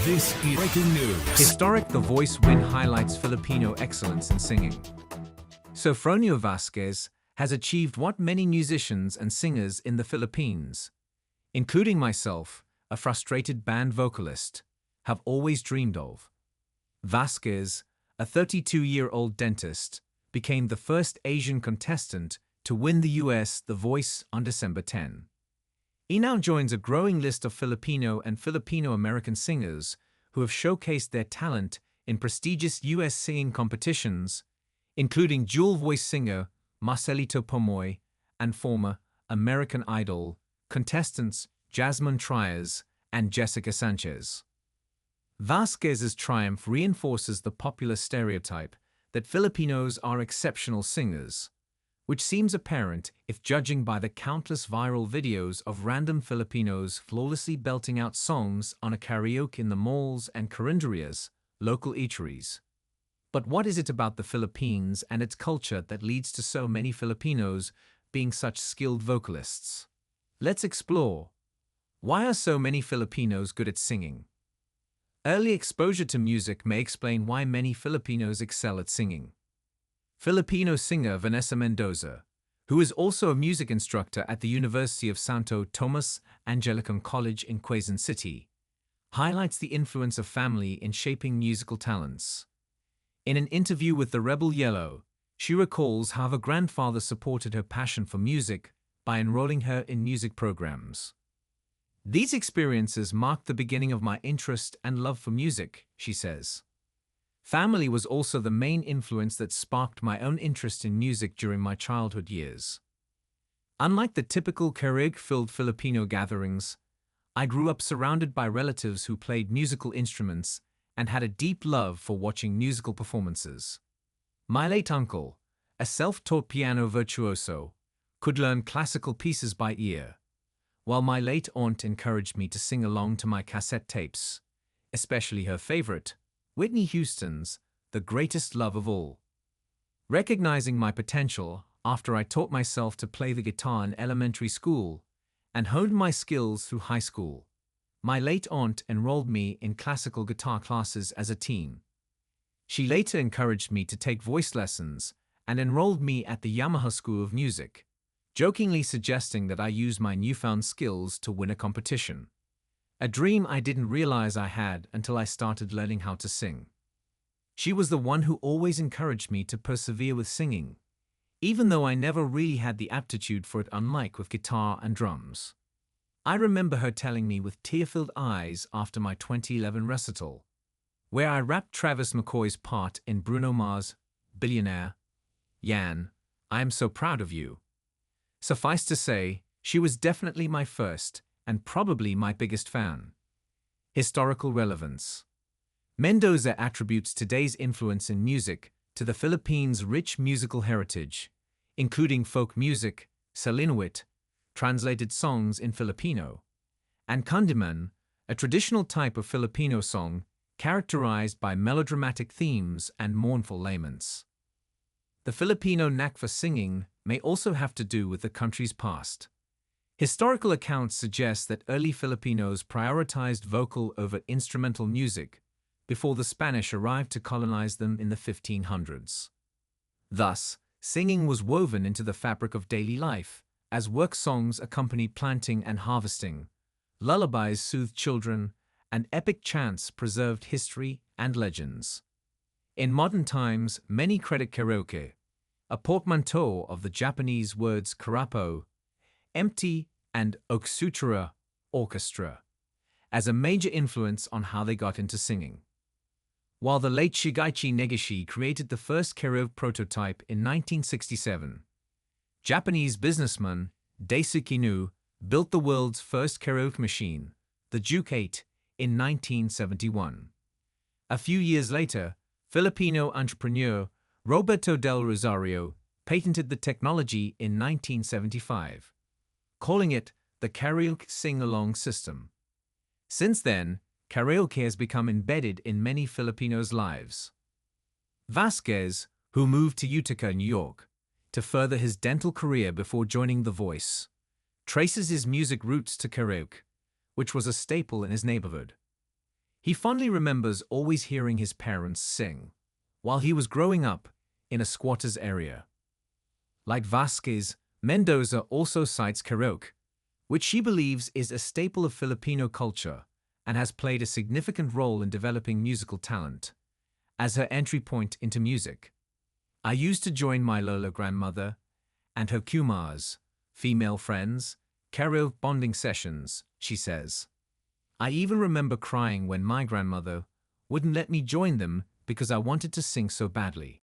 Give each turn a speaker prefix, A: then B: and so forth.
A: This is breaking news.
B: Historic The Voice win highlights Filipino excellence in singing. Sofronio Vasquez has achieved what many musicians and singers in the Philippines, including myself, a frustrated band vocalist, have always dreamed of. Vasquez, a 32-year-old dentist, became the first Asian contestant to win the US The Voice on December 10. He now joins a growing list of Filipino and Filipino American singers who have showcased their talent in prestigious US singing competitions, including dual voice singer Marcelito Pomoy and former American Idol contestants Jasmine Trias and Jessica Sanchez. Vasquez's triumph reinforces the popular stereotype that Filipinos are exceptional singers, which seems apparent if judging by the countless viral videos of random Filipinos flawlessly belting out songs on a karaoke in the malls and carinderias, local eateries. But what is it about the Philippines and its culture that leads to so many Filipinos being such skilled vocalists? Let's explore. Why are so many Filipinos good at singing? Early exposure to music may explain why many Filipinos excel at singing. Filipino singer Vanessa Mendoza, who is also a music instructor at the University of Santo Tomas Angelicum College in Quezon City, highlights the influence of family in shaping musical talents. In an interview with the Rebel Yellow, she recalls how her grandfather supported her passion for music by enrolling her in music programs. These experiences marked the beginning of my interest and love for music, she says. Family was also the main influence that sparked my own interest in music during my childhood years. Unlike the typical karaoke-filled Filipino gatherings, I grew up surrounded by relatives who played musical instruments and had a deep love for watching musical performances. My late uncle, a self-taught piano virtuoso, could learn classical pieces by ear, while my late aunt encouraged me to sing along to my cassette tapes, especially her favorite, Whitney Houston's The Greatest Love of All. Recognizing my potential after I taught myself to play the guitar in elementary school and honed my skills through high school, my late aunt enrolled me in classical guitar classes as a teen. She later encouraged me to take voice lessons and enrolled me at the Yamaha School of Music, jokingly suggesting that I use my newfound skills to win a competition. A dream I didn't realize I had until I started learning how to sing. She was the one who always encouraged me to persevere with singing, even though I never really had the aptitude for it, unlike with guitar and drums. I remember her telling me with tear-filled eyes after my 2011 recital, where I rapped Travis McCoy's part in Bruno Mars' Billionaire, "Yan, I am so proud of you." Suffice to say, she was definitely my first and probably my biggest fan. Historical relevance. Mendoza attributes today's influence in music to the Philippines' rich musical heritage, including folk music, Salinuit, translated songs in Filipino, and kundiman, a traditional type of Filipino song characterized by melodramatic themes and mournful laments. The Filipino knack for singing may also have to do with the country's past. Historical accounts suggest that early Filipinos prioritized vocal over instrumental music before the Spanish arrived to colonize them in the 1500s. Thus, singing was woven into the fabric of daily life, as work songs accompanied planting and harvesting, lullabies soothed children, and epic chants preserved history and legends. In modern times, many credit karaoke, a portmanteau of the Japanese words karapo, empty, and oksutura, orchestra, as a major influence on how they got into singing. While the late Shigaichi Negishi created the first karaoke prototype in 1967, Japanese businessman Daisuke Nu built the world's first karaoke machine, the Juke 8, in 1971. A few years later, Filipino entrepreneur Roberto del Rosario patented the technology in 1975, calling it the karaoke sing-along system. Since then, karaoke has become embedded in many Filipinos' lives. Vasquez, who moved to Utica, New York, to further his dental career before joining The Voice, traces his music roots to karaoke, which was a staple in his neighborhood. He fondly remembers always hearing his parents sing while he was growing up in a squatters area. Like Vasquez, Mendoza also cites karaoke, which she believes is a staple of Filipino culture and has played a significant role in developing musical talent. As her entry point into music, I used to join my Lola grandmother and her Kumars, female friends, karaoke bonding sessions, she says. I even remember crying when my grandmother wouldn't let me join them because I wanted to sing so badly.